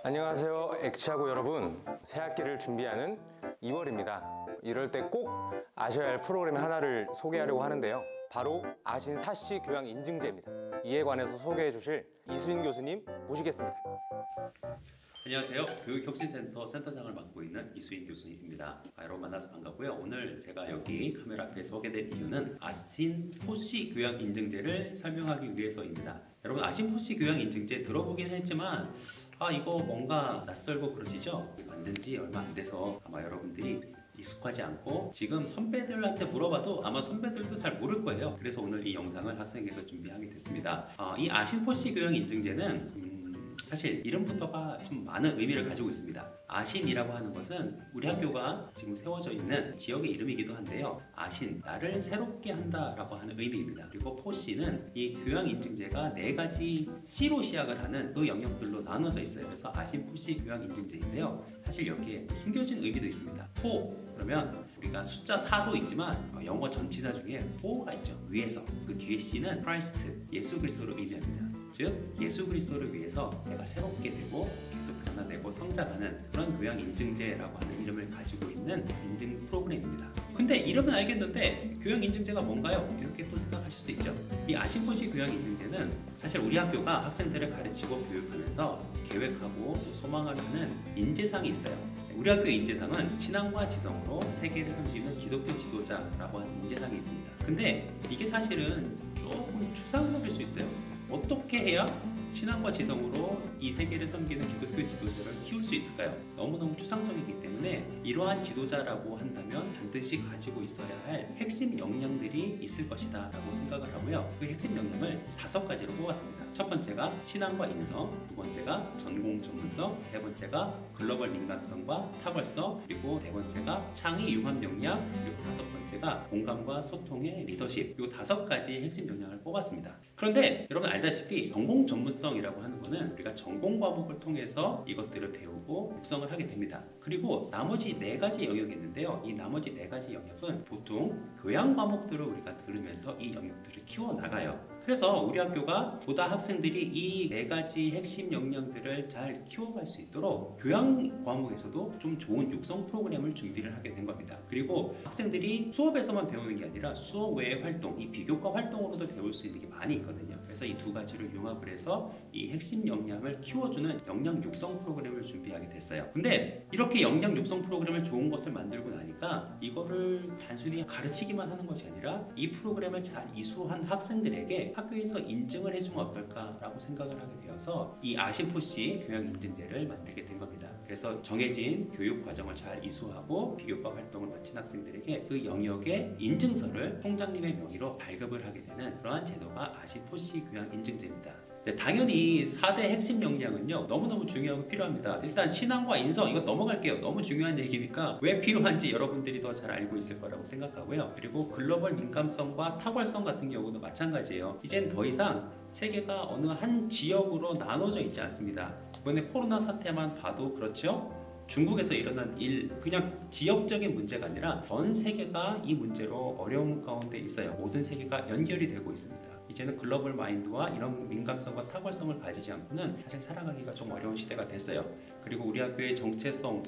안녕하세요, 엑치하고 여러분. 새학기를 준비하는 2월입니다. 이럴 때 꼭 아셔야 할 프로그램 하나를 소개하려고 하는데요. 바로 아신 사시 교양 인증제입니다. 이에 관해서 소개해 주실 이수인 교수님 모시겠습니다. 안녕하세요. 교육혁신센터 센터장을 맡고 있는 이수인 교수님입니다. 여러분 만나서 반갑고요. 오늘 제가 여기 카메라 앞에 서게 된 이유는 아신 포시 교양 인증제를 설명하기 위해서입니다. 여러분 아신 포시 교양 인증제 들어보긴 했지만 이거 뭔가 낯설고 그러시죠? 만든 지 얼마 안 돼서 아마 여러분들이 익숙하지 않고 지금 선배들한테 물어봐도 아마 선배들도 잘 모를 거예요. 그래서 오늘 이 영상을 학생에서 준비하게 됐습니다. 이 아신 포시 교양 인증제는 사실 이름부터가 좀 많은 의미를 가지고 있습니다. 아신이라고 하는 것은 우리 학교가 지금 세워져 있는 지역의 이름이기도 한데요. 아신, 나를 새롭게 한다라고 하는 의미입니다. 그리고 포시는 이 교양인증제가 4가지 C로 시작을 하는 그 영역들로 나눠져 있어요. 그래서 아신 포시 교양인증제인데요. 사실 여기에 숨겨진 의미도 있습니다. 포, 그러면 우리가 숫자 4도 있지만 영어 전치사 중에 for가 있죠. 위에서. 그 뒤에 C는 Christ, 예수 그리스도를 의미합니다. 즉 예수 그리스도를 위해서 내가 새롭게 되고 계속 변화되고 성장하는 그런 교양 인증제라고 하는 이름을 가지고 있는 인증 프로그램입니다. 근데 이름은 알겠는데 교양 인증제가 뭔가요? 이렇게 또 생각하실 수 있죠. 이 아신포시 교양 인증제는 사실 우리 학교가 학생들을 가르치고 교육하면서 계획하고 또 소망을 하는 인재상이 있어요. 우리 학교의 인재상은 신앙과 지성으로 세계를 섬기는 기독교 지도자라고 하는 인재상이 있습니다. 근데 이게 사실은 조금 추상적일 수 있어요. 어떻게 해야 신앙과 지성으로 이 세계를 섬기는 기독교 지도자를 키울 수 있을까요? 너무너무 추상적이기 때문에 이러한 지도자라고 한다면 반드시 가지고 있어야 할 핵심 역량들이 있을 것이다 라고 생각을 하고요. 그 핵심 역량을 5가지로 뽑았습니다. 첫 번째가 신앙과 인성, 두 번째가 전공 전문성, 세 번째가 글로벌 민감성과 탁월성, 그리고 네 번째가 창의 융합 역량, 그리고 5번째가 공감과 소통의 리더십. 이 5가지 핵심 역량을 뽑았습니다. 그런데 여러분 알다시피 전공 전문성이라고 하는 거는 우리가 전공 과목을 통해서 이것들을 배우고 육성을 하게 됩니다. 그리고 나머지 4가지 영역이 있는데요. 이 나머지 4가지 영역은 보통 교양 과목들을 우리가 들으면서 이 영역들을 키워나가요. 그래서 우리 학교가 보다 학생들이 이 4가지 핵심 역량들을 잘 키워갈 수 있도록 교양 과목에서도 좀 좋은 육성 프로그램을 준비를 하게 된 겁니다. 그리고 학생들이 수업에서만 배우는 게 아니라 수업 외의 활동, 이 비교과 활동으로도 배울 수 있는 게 많이 있거든요. 그래서 이 2가지를 융합을 해서 이 핵심 역량을 키워주는 역량 육성 프로그램을 준비하게 됐어요. 근데 이렇게 역량 육성 프로그램을 좋은 것을 만들고 나니까 이거를 단순히 가르치기만 하는 것이 아니라 이 프로그램을 잘 이수한 학생들에게 학교에서 인증을 해주면 어떨까라고 생각을 하게 되어서 이 아신포시 교양인증제를 만들게 된 겁니다. 그래서 정해진 교육 과정을 잘 이수하고 비교과 활동을 마친 학생들에게 그 영역의 인증서를 총장님의 명의로 발급을 하게 되는 그러한 제도가 아신포시 교양인증제입니다. 네, 당연히 4대 핵심 역량은요 너무너무 중요하고 필요합니다. 일단 신앙과 인성, 이거 넘어갈게요. 너무 중요한 얘기니까 왜 필요한지 여러분들이 더 잘 알고 있을 거라고 생각하고요. 그리고 글로벌 민감성과 탁월성 같은 경우도 마찬가지예요. 이젠 더 이상 세계가 어느 한 지역으로 나눠져 있지 않습니다. 이번에 코로나 사태만 봐도 그렇죠. 중국에서 일어난 일, 그냥 지역적인 문제가 아니라 전 세계가 이 문제로 어려움 가운데 있어요. 모든 세계가 연결이 되고 있습니다. 이제는 글로벌 마인드와 이런 민감성과 탁월성을 가지지 않고는 사실 살아가기가 좀 어려운 시대가 됐어요. 그리고 우리 학교의 정체성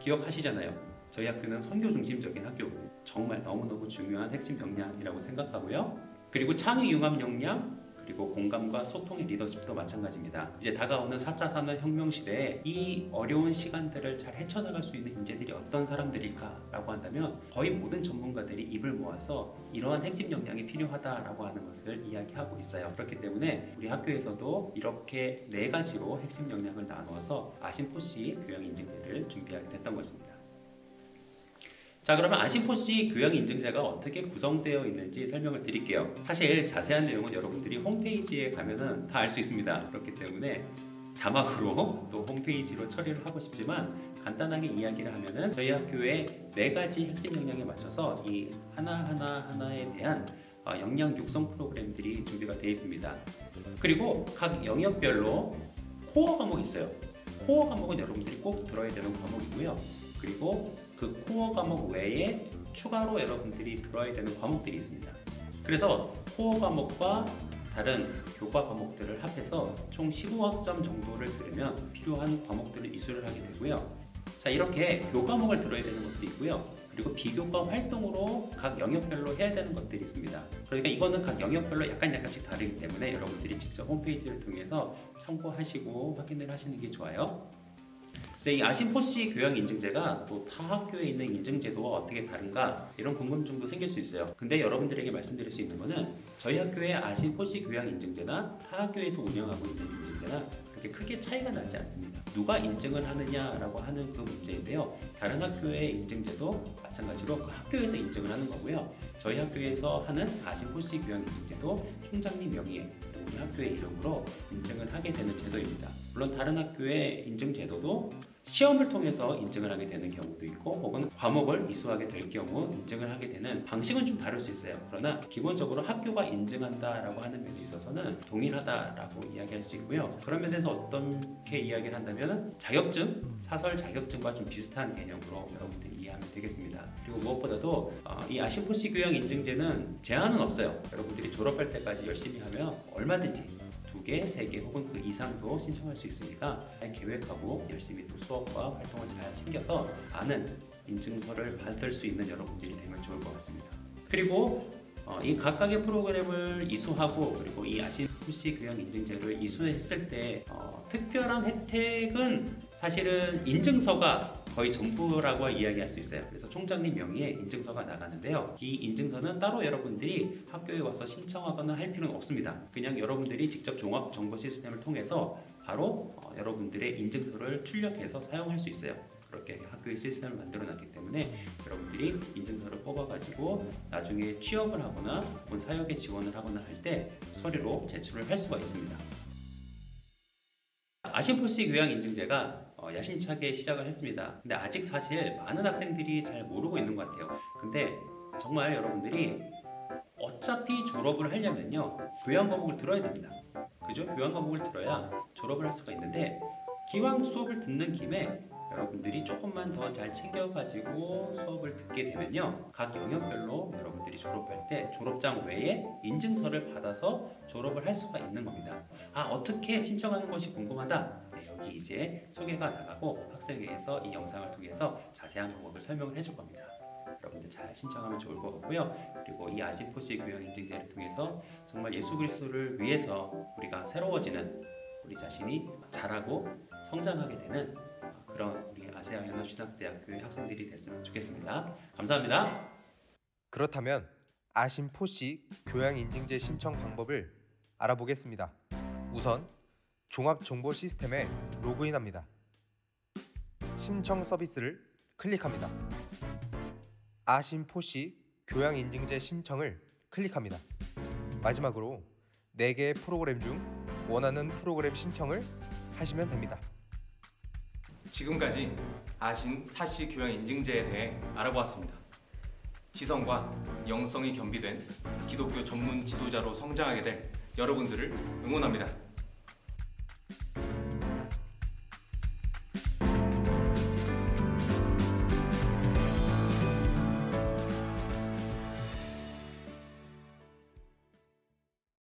기억하시잖아요. 저희 학교는 선교 중심적인 학교거든요. 정말 너무너무 중요한 핵심 역량이라고 생각하고요. 그리고 창의 융합 역량, 그리고 공감과 소통의 리더십도 마찬가지입니다. 이제 다가오는 4차 산업혁명 시대에 이 어려운 시간들을 잘 헤쳐나갈 수 있는 인재들이 어떤 사람들일까라고 한다면 거의 모든 전문가들이 입을 모아서 이러한 핵심 역량이 필요하다라고 하는 것을 이야기하고 있어요. 그렇기 때문에 우리 학교에서도 이렇게 4가지로 핵심 역량을 나누어서 아신포시 교양인증제를 준비하게 됐던 것입니다. 자, 그러면 아신포시 교양인증제가 어떻게 구성되어 있는지 설명을 드릴게요. 사실 자세한 내용은 여러분들이 홈페이지에 가면은 다 알 수 있습니다. 그렇기 때문에 자막으로 또 홈페이지로 처리를 하고 싶지만 간단하게 이야기를 하면은 저희 학교의 4가지 핵심 역량에 맞춰서 이 하나에 대한 역량 육성 프로그램들이 준비가 되어 있습니다. 그리고 각 영역별로 코어 과목이 있어요. 코어 과목은 여러분들이 꼭 들어야 되는 과목이고요. 그리고 그 코어 과목 외에 추가로 여러분들이 들어야 되는 과목들이 있습니다. 그래서 코어 과목과 다른 교과 과목들을 합해서 총 15학점 정도를 들으면 필요한 과목들을 이수를 하게 되고요. 자, 이렇게 교과목을 들어야 되는 것도 있고요. 그리고 비교과 활동으로 각 영역별로 해야 되는 것들이 있습니다. 그러니까 이거는 각 영역별로 약간씩 다르기 때문에 여러분들이 직접 홈페이지를 통해서 참고하시고 확인을 하시는 게 좋아요. 네, 이 아신포시 교양인증제가 또 타 학교에 있는 인증제도와 어떻게 다른가 이런 궁금증도 생길 수 있어요. 근데 여러분들에게 말씀드릴 수 있는 거는 저희 학교의 아신포시 교양인증제나 타 학교에서 운영하고 있는 인증제나 그렇게 크게 차이가 나지 않습니다. 누가 인증을 하느냐라고 하는 그 문제인데요. 다른 학교의 인증제도 마찬가지로 그 학교에서 인증을 하는 거고요. 저희 학교에서 하는 아신포시 교양인증제도 총장님 명의의 우리 학교의 이름으로 인증을 하게 되는 제도입니다. 물론 다른 학교의 인증 제도도 시험을 통해서 인증을 하게 되는 경우도 있고 혹은 과목을 이수하게 될 경우 인증을 하게 되는 방식은 좀 다를 수 있어요. 그러나 기본적으로 학교가 인증한다라고 하는 면에 있어서는 동일하다라고 이야기할 수 있고요. 그런 면에서 어떻게 이야기를 한다면 자격증, 사설 자격증과 좀 비슷한 개념으로 여러분들이 이해하면 되겠습니다. 그리고 무엇보다도 이 아신포시 교양인증제는 제한은 없어요. 여러분들이 졸업할 때까지 열심히 하면 얼마든지 2개, 3개 혹은 그 이상도 신청할 수 있으니까 잘 계획하고 열심히 또 수업과 활동을 잘 챙겨서 아는 인증서를 받을 수 있는 여러분들이 되면 좋을 것 같습니다. 그리고 이 각각의 프로그램을 이수하고 그리고 이 아신포시 교양인증제를 이수했을 때 특별한 혜택은 사실은 인증서가 거의 전부라고 이야기할 수 있어요. 그래서 총장님 명의의 인증서가 나가는데요. 이 인증서는 따로 여러분들이 학교에 와서 신청하거나 할 필요는 없습니다. 그냥 여러분들이 직접 종합 정보 시스템을 통해서 바로 여러분들의 인증서를 출력해서 사용할 수 있어요. 그렇게 학교의 시스템을 만들어놨기 때문에 여러분들이 인증서를 뽑아가지고 나중에 취업을 하거나 혹은 사역에 지원을 하거나 할 때 서류로 제출을 할 수가 있습니다. 아신포시 교양인증제가 야심차게 시작을 했습니다. 근데 아직 사실 많은 학생들이 잘 모르고 있는 것 같아요. 근데 정말 여러분들이 어차피 졸업을 하려면요 교양 과목을 들어야 됩니다. 그죠? 교양 과목을 들어야 졸업을 할 수가 있는데 기왕 수업을 듣는 김에 여러분들이 조금만 더 잘 챙겨가지고 수업을 듣게 되면요 각 영역별로 여러분들이 졸업할 때 졸업장 외에 인증서를 받아서 졸업을 할 수가 있는 겁니다. 어떻게 신청하는 것이 궁금하다? 네, 여기 이제 소개가 나가고 학생회에서 이 영상을 통해서 자세한 방법을 설명을 해줄 겁니다. 여러분들 잘 신청하면 좋을 것 같고요. 그리고 이 아신포시 교양인증제를 통해서 정말 예수 그리스도를 위해서 우리가 새로워지는 우리 자신이 자라고 성장하게 되는 그런 우리 아세아 연합신학대학교의 학생들이 됐으면 좋겠습니다. 감사합니다. 그렇다면 아신포시 교양인증제 신청 방법을 알아보겠습니다. 우선 종합정보 시스템에 로그인합니다. 신청 서비스를 클릭합니다. 아신포시 교양인증제 신청을 클릭합니다. 마지막으로 4개의 프로그램 중 원하는 프로그램 신청을 하시면 됩니다. 지금까지 아신 사시 교양인증제에 대해 알아보았습니다. 지성과 영성이 겸비된 기독교 전문 지도자로 성장하게 될 여러분들을 응원합니다.